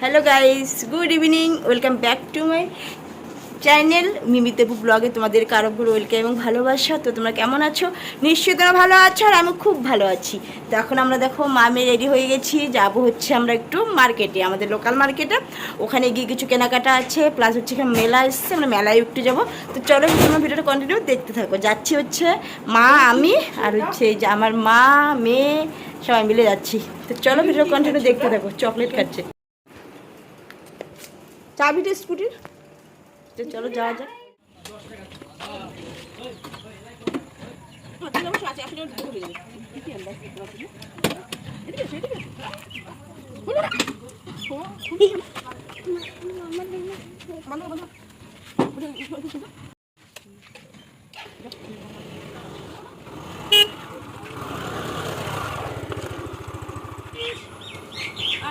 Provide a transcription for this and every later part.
Hello guys, good evening. Welcome back to my channel মিমিতেবু ব্লগে। তোমাদের কারোর ওয়েলকাম এবং ভালোবাসা। তো তোমরা কেমন আছো? নিশ্চয়ই তোমরা ভালো আছো, আর আমি খুব ভালো আছি। তো এখন আমরা দেখো মামে রেডি হয়ে গেছি, যাবো হচ্ছে আমরা একটু মার্কেটে, আমাদের লোকাল মার্কেটে। ওখানে গিয়ে কিছু কেনাকাটা আছে, প্লাস হচ্ছে এখানে মেলা এসছে, আমরা মেলায় একটু যাবো। তো চলো তোমরা ভিডিওটা কন্টিনিউ দেখতে থাকো। যাচ্ছি হচ্ছে মা, আমি আর হচ্ছে এই যে আমার মা, মেয়ে সবাই মিলে যাচ্ছি। তো চলো ভিডিও কন্টিনিউ দেখতে থাকো। চকলেট খাচ্ছে, চাবিটা স্কুটির। তো চলো যাওয়া যাক।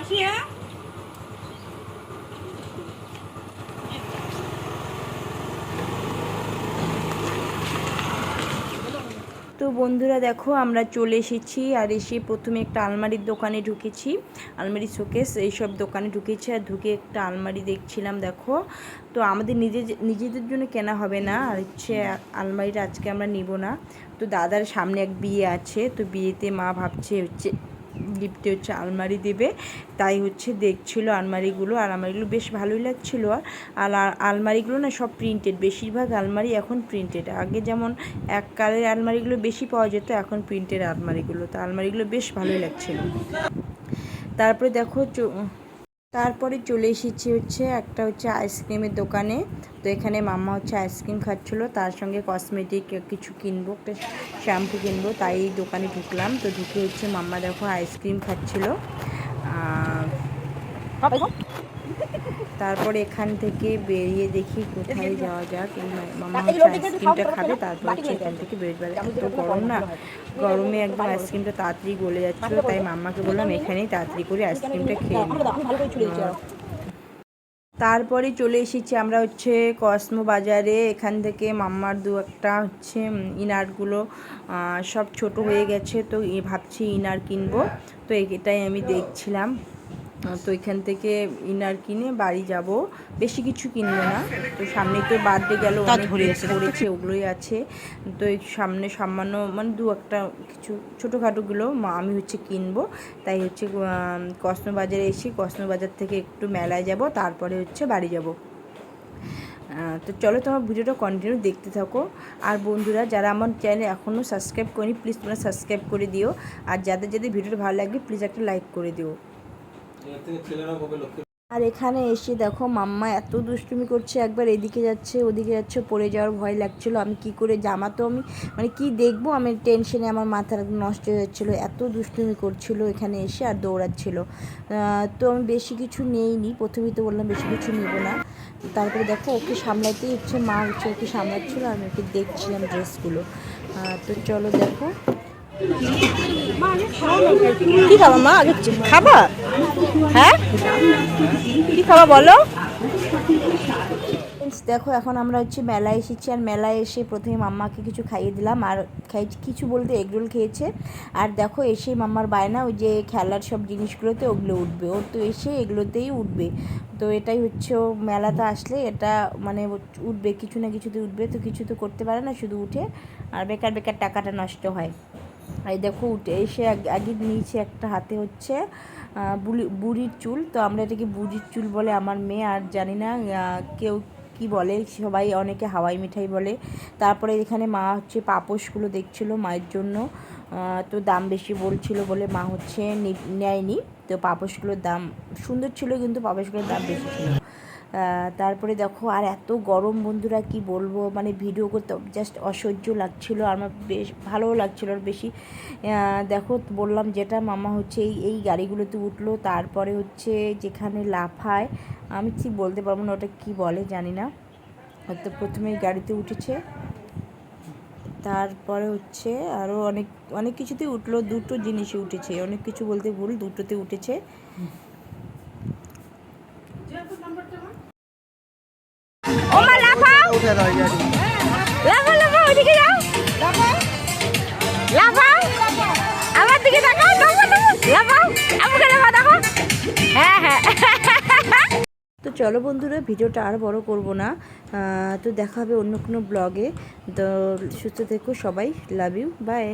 আসিয়া তো বন্ধুরা দেখো আমরা চলে এসেছি, আর এসে প্রথমে একটা আলমারির দোকানে ঢুকেছি, আলমারি শোকেস এইসব দোকানে ঢুকেছি। আর ঢুকে একটা আলমারি দেখছিলাম। দেখো তো আমাদের নিজেদের জন্য কেনা হবে না, আর হচ্ছে আলমারিটা আজকে আমরা নিব না। তো দাদার সামনে এক বিয়ে আছে, তো বিয়েতে মা ভাবছে হচ্ছে গিফটে হচ্ছে আলমারি দেবে, তাই হচ্ছে দেখছিল আলমারিগুলো। আর আলমারিগুলো বেশ ভালোই লাগছিলো। আর আলমারিগুলো না সব প্রিন্টেড, বেশিরভাগ আলমারি এখন প্রিন্টেড। আগে যেমন এক কালের আলমারিগুলো বেশি পাওয়া যেত, এখন প্রিন্টেড আলমারিগুলো। তো আলমারিগুলো বেশ ভালোই লাগছিলো। তারপরে দেখো তারপরে চলে এসেছি হচ্ছে একটা হচ্ছে আইসক্রিমের দোকানে। তো এখানে মাম্মা হচ্ছে আইসক্রিম খাচ্ছিলো, তার সঙ্গে কসমেটিক কিছু কিনবো, একটা শ্যাম্পু কিনবো, তাই দোকানে ঢুকলাম। তো ঢুকে হচ্ছে মাম্মা দেখো আইসক্রিম খাচ্ছিলো। তারপরে এখান থেকে বেরিয়ে দেখি কোথায় যাওয়া যাক। মামা হচ্ছে আইসক্রিমটা খাবে, তারপর হচ্ছে এখান থেকে বেরোতে পারে। তো গরম না, গরমে একদম আইসক্রিমটা তাড়াতাড়ি গলে যাচ্ছিলো, তাই মাম্মাকে বললাম এখানেই তাড়াতাড়ি করে আইসক্রিমটা খেয়ে নিই। তারপরে চলে এসেছি আমরা হচ্ছে কসমো বাজারে। এখান থেকে মাম্মার দু একটা হচ্ছে ইনারগুলো সব ছোট হয়ে গেছে, তো ভাবছি ইনার কিনবো। তো এটাই আমি দেখছিলাম। তো এখান থেকে ইনার কিনে বাড়ি যাব, বেশি কিছু কিনবো না। তো সামনে তো বার্থডে গেল, অনেক পড়েছে, ওগুলোই আছে। তো এই সামনে সামান্য মানে দু একটা কিছু ছোটোখাটোগুলো আমি হচ্ছে কিনবো, তাই হচ্ছে কসমো বাজারে এসে কসমো বাজার থেকে একটু মেলায় যাব, তারপরে হচ্ছে বাড়ি যাব। তো চলো তোমার ভিডিওটা কন্টিনিউ দেখতে থাকো। আর বন্ধুরা যারা আমার চ্যানেল এখনও সাবস্ক্রাইব করি, প্লিজ তোমরা সাবস্ক্রাইব করে দিও। আর যাদের ভিডিওটা ভালো লাগে প্লিজ একটা লাইক করে দিও। আর এখানে এসে দেখো মাম্মা এত দুষ্টুমি করছে, একবার এদিকে যাচ্ছে ওদিকে যাচ্ছে, পড়ে যাওয়ার ভয় লাগছিলো। আমি কি করে জামা, তো আমি মানে কি দেখবো, আমি টেনশনে আমার মাথা নষ্ট হয়ে যাচ্ছিলো, এত দুষ্টুমি করছিল এখানে এসে আর দৌড়াচ্ছিল। তো আমি বেশি কিছু নেইনি, প্রথমেই তো বললাম বেশি কিছু নেবো না। তারপরে দেখো ওকে সামলাতেই হচ্ছে মা হচ্ছে ওকে সামলাচ্ছিলো, আর আমি ওকে দেখছিলাম ড্রেসগুলো। তো চলো দেখো কি খাবা মা, আগে খাবা? হ্যাঁ কি খাবা বলো? দেখো এখন আমরা হচ্ছে মেলায় এসেছি, আর মেলায় এসে প্রথমে মাম্মাকে কিছু খাইয়ে দিলাম, আর কিছু বলতে এগরোল খেয়েছে। আর দেখো এসে মাম্মার বায়না ওই যে খেলার সব জিনিসগুলোতে ওগুলো উঠবে, ওর তো এসে এগুলোতেই উঠবে। তো এটাই হচ্ছে ও মেলাতে আসলে এটা মানে উঠবে, কিছু না কিছুতে উঠবে। তো কিছু তো করতে পারে না, শুধু উঠে আর বেকার বেকার টাকাটা নষ্ট হয়। এই দেখো উঠে এসে আগে নিয়েছে একটা হাতে হচ্ছে বুড়ির চুল। তো আমরা এটাকে বুড়ির চুল বলে আমার মেয়ে, আর জানি না কেউ কি বলে, সবাই অনেকে হাওয়াই মিঠাই বলে। তারপরে এখানে মা হচ্ছে পাপোশগুলো দেখছিলো মায়ের জন্য। তো দাম বেশি বলছিল বলে মা হচ্ছে নেয়নি। তো পাপোশগুলোর দাম সুন্দর ছিল, কিন্তু পাপোশগুলোর দাম বেশি ছিল। তারপরে দেখো আর এত গরম বন্ধুরা কি বলবো, মানে ভিডিও করতে জাস্ট অসহ্য লাগছিলো, আমার বেশ ভালোও লাগছিলো আর বেশি। দেখো বললাম যেটা মামা হচ্ছে এই গাড়িগুলোতে উঠলো, তারপরে হচ্ছে যেখানে লাফায়, আমি ঠিক বলতে পারবো না ওটা কি বলে জানি না। তো প্রথমে গাড়িতে উঠেছে, তারপরে হচ্ছে আরও অনেক অনেক কিছুতেই উঠলো, দুটো জিনিসে উঠেছে, অনেক কিছু বলতে ভুল, দুটোতে উঠেছে। ওমা লাফাও, লাফাও লাফাও, ওইদিকে যাও, লাফাও, আমার দিকে তাকাও, লাফাও লাফাও, আমাকে লাফাও, দেখো। হ্যাঁ হ্যাঁ চলো বন্ধুরা, ভিডিওটা আর বড় করব না। তো দেখা হবে অন্য কোনো ব্লগে। তো সুস্থ থেকো সবাই, লাভ ইউ, বাই।